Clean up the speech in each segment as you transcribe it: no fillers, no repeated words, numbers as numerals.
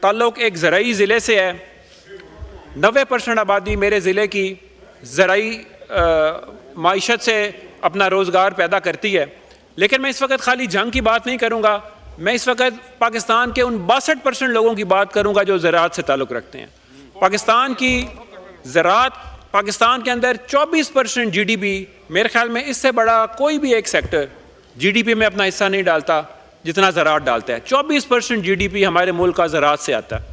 ताल्लुक एक ज़राई ज़िले से है। 90% आबादी मेरे ज़िले की ज़राई माइशत से अपना रोज़गार पैदा करती है। लेकिन मैं इस वक्त खाली जंग की बात नहीं करूँगा, मैं इस वक्त पाकिस्तान के उन 62% लोगों की बात करूँगा जो ज़राअत से ताल्लुक़ रखते हैं। पाकिस्तान की ज़राअत, पाकिस्तान के अंदर 24% GDP, मेरे ख्याल में इससे बड़ा कोई भी एक सेक्टर GDP में अपना हिस्सा नहीं डालता जितना ज़राअत डालता है। 24% GDP हमारे मुल्क का ज़राअत से आता है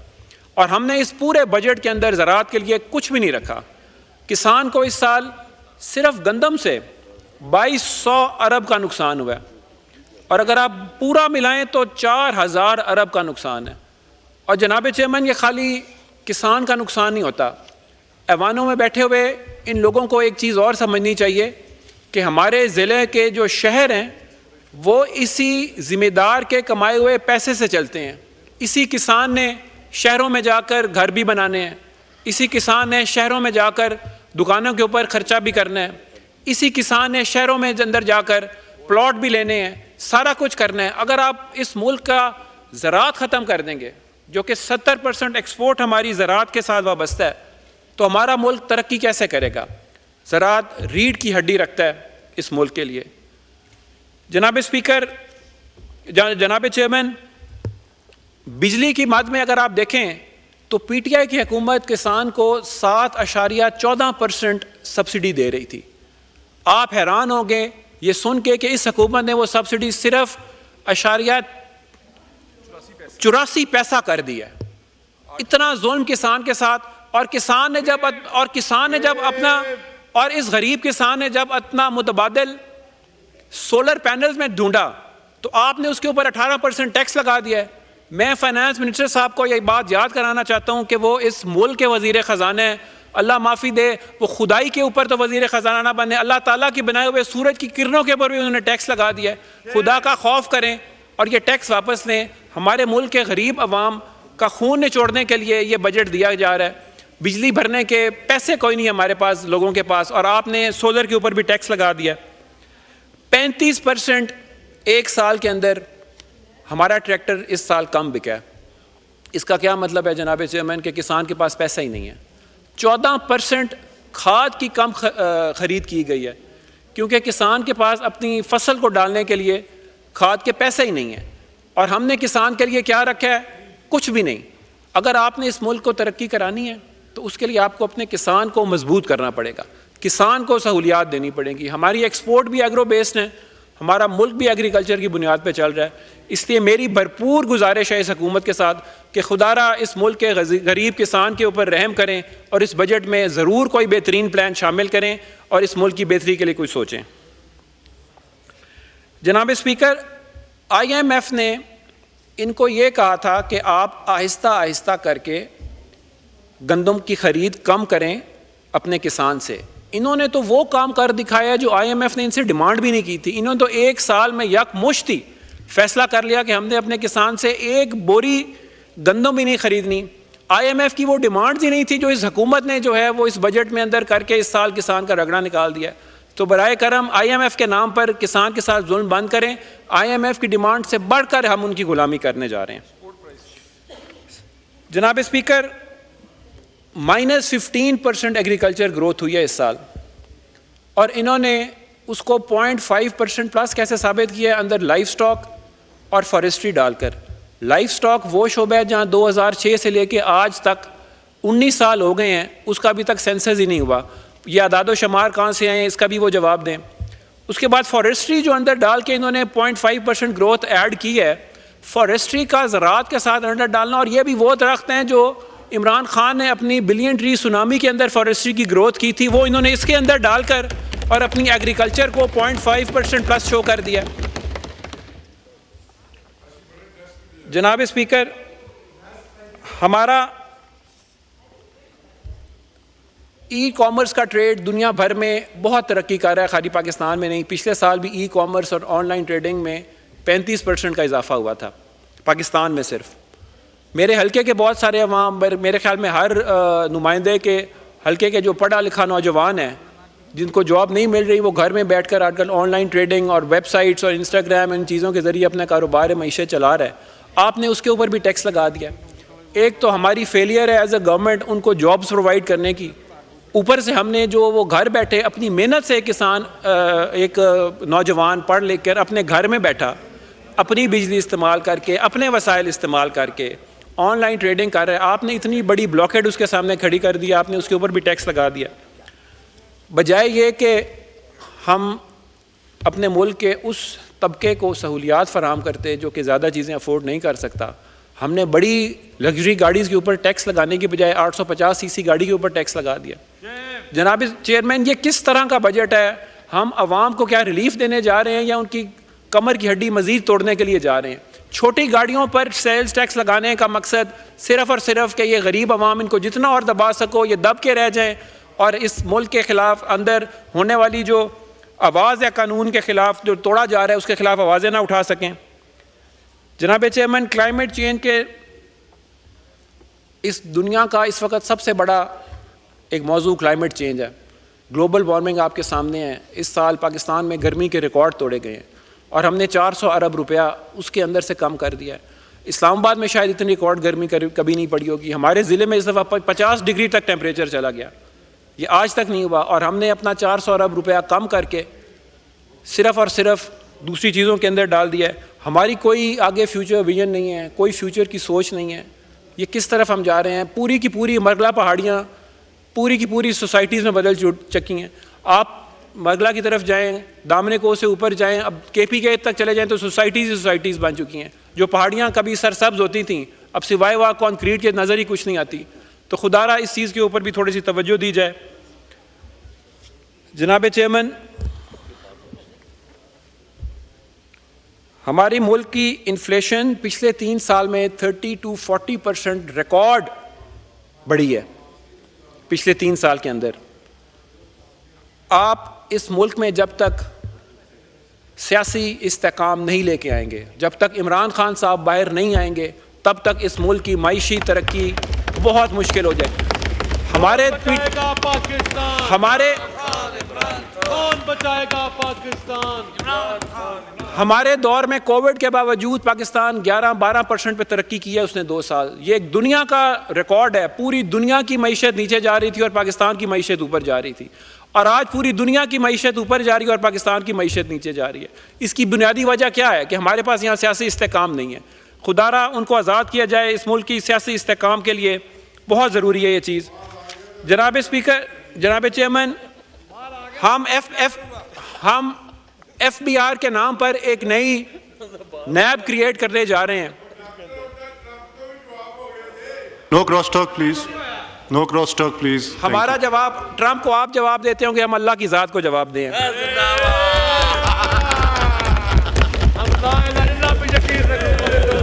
और हमने इस पूरे बजट के अंदर ज़राअत के लिए कुछ भी नहीं रखा। किसान को इस साल सिर्फ गंदम से 2200 अरब का नुकसान हुआ है और अगर आप पूरा मिलाएं तो 4000 अरब का नुकसान है। और जनाब चेयरमैन, ये खाली किसान का नुकसान नहीं होता। ऐवानों में बैठे हुए इन लोगों को एक चीज़ और समझनी चाहिए कि हमारे ज़िले के जो शहर हैं वो इसी ज़िम्मेदार के कमाए हुए पैसे से चलते हैं। इसी किसान ने शहरों में जाकर घर भी बनाने हैं, इसी किसान ने शहरों में जाकर दुकानों के ऊपर ख़र्चा भी करना है, इसी किसान ने शहरों में अंदर जाकर प्लॉट भी लेने हैं, सारा कुछ करना है। अगर आप इस मुल्क का ज़राअत ख़त्म कर देंगे, जो कि 70% एक्सपोर्ट हमारी ज़राअत के साथ वाबस्ता है, तो हमारा मुल्क तरक्की कैसे करेगा। ज़राअत रीढ़ की हड्डी रखता है इस मुल्क के लिए। जनाब स्पीकर, जनाब चेयरमैन, बिजली की मद में अगर आप देखें तो PTI की हुकूमत किसान को 7.14% सब्सिडी दे रही थी। आप हैरान होंगे ये सुन के कि इस हुकूमत ने वो सब्सिडी सिर्फ 84 पैसा कर दिया। इतना जुल्म किसान के साथ। और किसान ने जब अपना और इस गरीब किसान ने जब अपना मुतबादिल सोलर पैनल्स में ढूंढा तो आपने उसके ऊपर 18% टैक्स लगा दिया है। मैं फाइनेंस मिनिस्टर साहब को यह बात याद कराना चाहता हूं कि वो इस मुल्क के वजीर ख़जाना है। अल्लाह माफ़ी दे, वो खुदाई के ऊपर तो वजीर ख़जाना ना बने, अल्लाह ताला की बनाए हुए सूरज की किरणों के ऊपर भी उन्होंने टैक्स लगा दिया है। खुदा का खौफ करें और ये टैक्स वापस लें। हमारे मुल्क के गरीब अवाम का खून निचोड़ने के लिए ये बजट दिया जा रहा है। बिजली भरने के पैसे कोई नहीं हमारे पास, लोगों के पास, और आपने सोलर के ऊपर भी टैक्स लगा दिया। 35% एक साल के अंदर हमारा ट्रैक्टर इस साल कम बिका है। इसका क्या मतलब है जनाब चेयरमैन कि किसान के पास पैसा ही नहीं है। 14% खाद की कम खरीद की गई है क्योंकि किसान के पास अपनी फसल को डालने के लिए खाद के पैसे ही नहीं है। और हमने किसान के लिए क्या रखा है? कुछ भी नहीं। अगर आपने इस मुल्क को तरक्की करानी है तो उसके लिए आपको अपने किसान को मजबूत करना पड़ेगा, किसान को सहूलियात देनी पड़ेगी। हमारी एक्सपोर्ट भी एग्रो बेस्ड है, हमारा मुल्क भी एग्रीकल्चर की बुनियाद पर चल रहा है। इसलिए मेरी भरपूर गुजारिश है इस हुकूमत के साथ कि खुदारा इस मुल्क के गरीब किसान के ऊपर रहम करें और इस बजट में ज़रूर कोई बेहतरीन प्लान शामिल करें और इस मुल्क की बेहतरी के लिए कुछ सोचें। जनाब स्पीकर, IMF ने इनको ये कहा था कि आप आहिस्ता आहिस्ता करके गंदम की ख़रीद कम करें अपने किसान से। इन्होंने तो वो काम कर दिखाया जो IMF ने इनसे डिमांड भी नहीं की थी। इन्होंने तो एक साल में यकमुश्ती फैसला कर लिया कि हमने अपने किसान से एक बोरी गंदम भी नहीं खरीदनी। IMF की वो डिमांड्स ही नहीं थी जो इस हुकूमत ने जो है वो इस बजट में अंदर करके इस साल किसान का रगड़ा निकाल दिया। तो बराए करम IMF के नाम पर किसान के साथ जुल्म बंद करें। IMF की डिमांड से बढ़कर हम उनकी गुलामी करने जा रहे हैं। जनाब स्पीकर, -15% एग्रीकल्चर ग्रोथ हुई है इस साल और इन्होंने उसको 0.5% प्लस कैसे साबित किया है? अंदर लाइफ स्टॉक और फॉरेस्ट्री डालकर। लाइफ स्टॉक वो शोबा है जहाँ 2006 से लेके आज तक 19 साल हो गए हैं, उसका अभी तक सेंसस ही नहीं हुआ। ये आदादो शुमार कहाँ से आए हैं, इसका भी वो जवाब दें। उसके बाद फॉरेस्ट्री जो अंदर डाल के इन्होंने 0.5% ग्रोथ ऐड की है। फॉरेस्ट्री का ज़राअत के साथ अंदर डालना, और ये भी वो दरख्त हैं जो इमरान खान ने अपनी बिलियन ट्री सुनामी के अंदर फॉरेस्ट्री की ग्रोथ की थी, वो इन्होंने इसके अंदर डालकर और अपनी एग्रीकल्चर को 0.5% प्लस शो कर दिया। जनाब स्पीकर, हमारा ई-कॉमर्स का ट्रेड दुनिया भर में बहुत तरक्की कर रहा है, खाली पाकिस्तान में नहीं। पिछले साल भी ई-कॉमर्स और ऑनलाइन ट्रेडिंग में 35% का इजाफा हुआ था पाकिस्तान में सिर्फ। मेरे हल्के के बहुत सारे अवाम, मेरे ख्याल में हर नुमाइंदे के हल्के के जो पढ़ा लिखा नौजवान है जिनको जॉब नहीं मिल रही, वो घर में बैठकर आजकल ऑनलाइन ट्रेडिंग और वेबसाइट्स और इंस्टाग्राम इन चीज़ों के ज़रिए अपना कारोबार मईशत चला रहा है। आपने उसके ऊपर भी टैक्स लगा दिया। एक तो हमारी फेलियर है एज अ गवर्नमेंट उनको जॉब्स प्रोवाइड करने की, ऊपर से हमने जो वो घर बैठे अपनी मेहनत से किसान एक नौजवान पढ़ लिख कर अपने घर में बैठा अपनी बिजली इस्तेमाल करके अपने वसाइल इस्तेमाल करके ऑनलाइन ट्रेडिंग कर रहे हैं, आपने इतनी बड़ी ब्लॉकेड उसके सामने खड़ी कर दी, आपने उसके ऊपर भी टैक्स लगा दिया। बजाय ये कि हम अपने मुल्क के उस तबके को सहूलियात फराहम करते जो कि ज़्यादा चीज़ें अफोर्ड नहीं कर सकता, हमने बड़ी लग्जरी गाड़ीज़ के ऊपर टैक्स लगाने की बजाय 850 सीसी गाड़ी के ऊपर टैक्स लगा दिया। जनाब चेयरमैन, ये किस तरह का बजट है? हम आवाम को क्या रिलीफ देने जा रहे हैं या उनकी कमर की हड्डी मज़ीद तोड़ने के लिए जा रहे हैं? छोटी गाड़ियों पर सेल्स टैक्स लगाने का मकसद सिर्फ़ और सिर्फ कि ये गरीब आवाम इनको जितना और दबा सको, ये दब के रह जाएँ और इस मुल्क के ख़िलाफ़ अंदर होने वाली जो आवाज़ या कानून के ख़िलाफ़ जो तोड़ा जा रहा है उसके ख़िलाफ़ आवाज़ें ना उठा सकें। जनाब चेयरमैन, क्लाइमेट चेंज के इस दुनिया का इस वक्त सबसे बड़ा एक मौजू क्लाइमेट चेंज है। ग्लोबल वार्मिंग आपके सामने है। इस साल पाकिस्तान में गर्मी के रिकॉर्ड तोड़े गए हैं और हमने 400 अरब रुपया उसके अंदर से कम कर दिया है। इस्लामाबाद में शायद इतनी रिकॉर्ड गर्मी कभी नहीं पड़ी होगी। हमारे ज़िले में इस दफ़ा 50 डिग्री तक टेम्परेचर चला गया, ये आज तक नहीं हुआ और हमने अपना 400 अरब रुपया कम करके सिर्फ़ और सिर्फ दूसरी चीज़ों के अंदर डाल दिया है। हमारी कोई आगे फ्यूचर विजन नहीं है, कोई फ्यूचर की सोच नहीं है। ये किस तरफ हम जा रहे हैं? पूरी की पूरी मरगला पहाड़ियाँ पूरी की पूरी सोसाइटीज़ में बदल चुकी हैं। आप मरगला की तरफ जाएं, दामने को से ऊपर जाएं, अब KPK तक चले जाएं तो सोसाइटीज़ बन चुकी हैं। जो पहाड़ियाँ कभी सरसब्ज होती थीं अब सिवाय वहाँ कॉन्क्रीट के नज़र ही कुछ नहीं आती। तो खुदारा इस चीज़ के ऊपर भी थोड़ी सी तवज्जो दी जाए। जनाब चेयरमैन, हमारी मुल्क की इन्फ्लेशन पिछले 3 साल में 30 to 40% रिकॉर्ड बढ़ी है। पिछले 3 साल के अंदर आप इस मुल्क में जब तक सियासी इस्तेकाम नहीं लेके आएंगे, जब तक इमरान खान साहब बाहर नहीं आएंगे, तब तक इस मुल्क की माइशी तरक्की बहुत मुश्किल हो जाए। हमारे दौर में कोविड के बावजूद पाकिस्तान 11-12% पे तरक्की की है उसने 2 साल। ये एक दुनिया का रिकॉर्ड है। पूरी दुनिया की मईशत नीचे जा रही थी और पाकिस्तान की मईशत ऊपर जा रही थी, और आज पूरी दुनिया की मईशत ऊपर जा रही है और पाकिस्तान की मईशत नीचे जा रही है। इसकी बुनियादी वजह क्या है? कि हमारे पास यहाँ सियासी इस्तेकाम नहीं है। खुदारा उनको आज़ाद किया जाए। इस मुल्क की सियासी इस्तेकाम के लिए बहुत ज़रूरी है ये चीज़। जनाब स्पीकर, जनाब चेयरमैन, हम FBR के नाम पर एक नई नैब क्रिएट करने जा रहे हैं। No cross talk please, no cross talk please. हमारा जवाब ट्रंप को आप जवाब देते होंगे, हम अल्लाह की ज़ात को जवाब दें।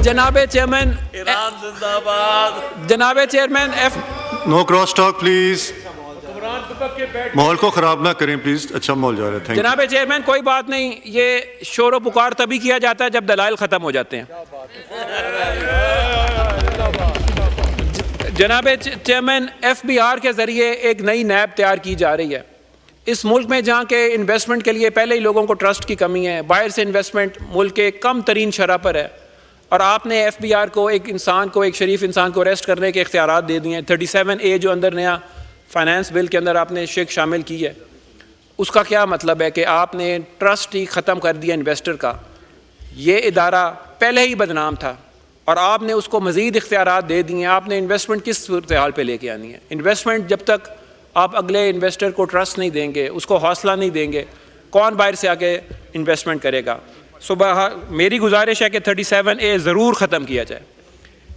जनाब चेयरमैन, जनाब chairman, no cross talk please. माहौल को खराब ना करें प्लीज। अच्छा माहौल जा रहा है। जनाब चेयरमैन, कोई बात नहीं, ये शोर पुकार तभी किया जाता है जब दलाइल खत्म हो जाते हैं। जनाब चेयरमैन, FBR के जरिए एक नई नैब तैयार की जा रही है। इस मुल्क में जहाँ के इन्वेस्टमेंट के लिए पहले ही लोगों को ट्रस्ट की कमी है, बाहर से इन्वेस्टमेंट मुल्क के कम तरीन शरह पर है, और आपने FBR को, एक इंसान को, एक शरीफ इंसान को अरेस्ट करने के इख्तियारात दे दिए हैं। 37A जो अंदर नया फाइनेंस बिल के अंदर आपने शेख शामिल की है, उसका क्या मतलब है? कि आपने ट्रस्ट ही ख़त्म कर दिया इन्वेस्टर का। ये इदारा पहले ही बदनाम था और आपने उसको मज़ीद इख्तियारात दे दिए हैं। आपने इन्वेस्टमेंट किस सूरत हाल पे लेके आनी है? इन्वेस्टमेंट जब तक आप अगले इन्वेस्टर को ट्रस्ट नहीं देंगे, उसको हौसला नहीं देंगे, कौन बाहर से आके इन्वेस्टमेंट करेगा? मेरी गुजारिश है कि 37A ज़रूर ख़त्म किया जाए।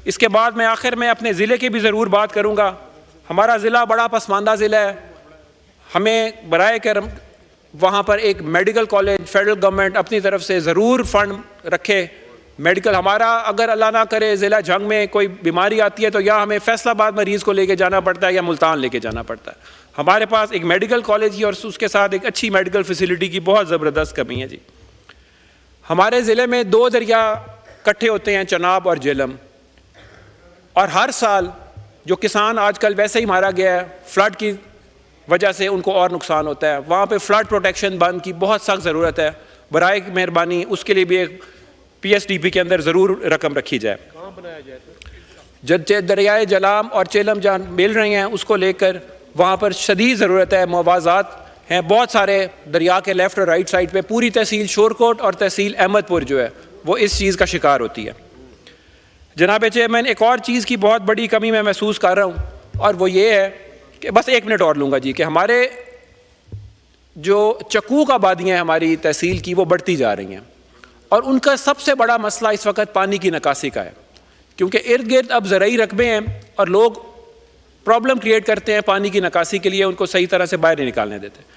इसके बाद मैं आखिर में अपने ज़िले की भी ज़रूर बात करूँगा। हमारा ज़िला बड़ा पसमानदा ज़िला है। हमें बराए करम वहाँ पर एक मेडिकल कॉलेज फेडरल गवर्नमेंट अपनी तरफ से ज़रूर फ़ंड रखे। मेडिकल हमारा, अगर अल्लाह ना करे ज़िला जंग में कोई बीमारी आती है तो या हमें फैसलाबाद मरीज़ को लेके जाना पड़ता है या मुल्तान लेके जाना पड़ता है। हमारे पास एक मेडिकल कॉलेज ही और उसके साथ एक अच्छी मेडिकल फैसिलिटी की बहुत ज़बरदस्त कमी है जी। हमारे ज़िले में 2 दरिया इकट्ठे होते हैं, चनाब और झेलम, और हर साल जो किसान आजकल वैसे ही मारा गया है फ्लड की वजह से, उनको और नुकसान होता है। वहाँ पे फ्लड प्रोटेक्शन बंद की बहुत सख्त ज़रूरत है। बराए मेहरबानी उसके लिए भी एक PSDP के अंदर ज़रूर रकम रखी जाए। जब दरियाए जलाम और चेलम जहाँ मिल रही हैं उसको लेकर वहाँ पर शदीद ज़रूरत है, मुआवज़ात हैं बहुत सारे दरिया के लेफ़्ट और राइट साइड पे। पूरी तहसील शोरकोट और तहसील अहमदपुर जो है वो इस चीज़ का शिकार होती है। जनाब चेयरमैन, एक और चीज़ की बहुत बड़ी कमी मैं महसूस कर रहा हूँ और वो ये है कि बस 1 मिनट और लूँगा जी, कि हमारे जो चकूक आबादियाँ हैं हमारी तहसील की वो बढ़ती जा रही हैं और उनका सबसे बड़ा मसला इस वक्त पानी की निकासी का है, क्योंकि इर्द गिर्द अब ज़राई रकबे हैं और लोग प्रॉब्लम क्रिएट करते हैं पानी की निकासी के लिए, उनको सही तरह से बाहर नहीं निकालने देते।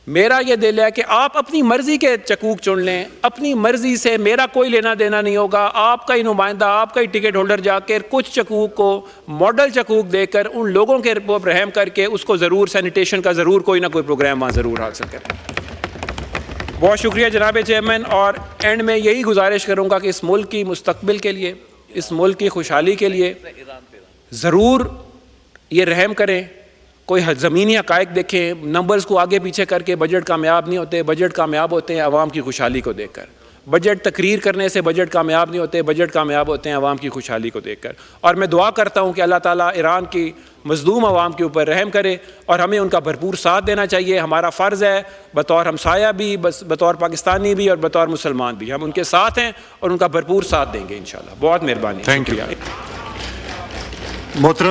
मेरा ये दिल है कि आप अपनी मर्ज़ी के चकूक चुन लें, अपनी मर्ज़ी से, मेरा कोई लेना देना नहीं होगा। आपका ही नुमाइंदा, आपका ही टिकट होल्डर जाकर कुछ चकूक को मॉडल चकूक देकर उन लोगों के ऊपर रहम करके उसको ज़रूर सैनिटेशन का ज़रूर कोई ना कोई प्रोग्राम वहाँ ज़रूर हासिल करें। बहुत शुक्रिया जनाब चेयरमैन, और एंड में यही गुजारिश करूँगा कि इस मुल्क की मुस्तकबिल के लिए, इस मुल्क की खुशहाली के लिए ज़रूर ये रहम करें, कोई ज़मीनी हक़ाइक़ देखें। नंबर्स को आगे पीछे करके बजट कामयाब नहीं होते, बजट कामयाब होते हैं आवाम की खुशहाली को देखकर। बजट तकरीर करने से बजट कामयाब नहीं होते, बजट कामयाब होते हैं आवाम की खुशहाली को देखकर। और मैं दुआ करता हूँ कि अल्लाह ताला ईरान की मज़लूम आवाम के ऊपर रहम करे और हमें उनका भरपूर साथ देना चाहिए। हमारा फ़र्ज़ है बतौर हमसाया भी, बतौर पाकिस्तानी भी और बतौर मुसलमान भी, हम उनके साथ हैं और उनका भरपूर साथ देंगे इंशाअल्लाह। बहुत मेहरबानी। Thank you. मोहतरम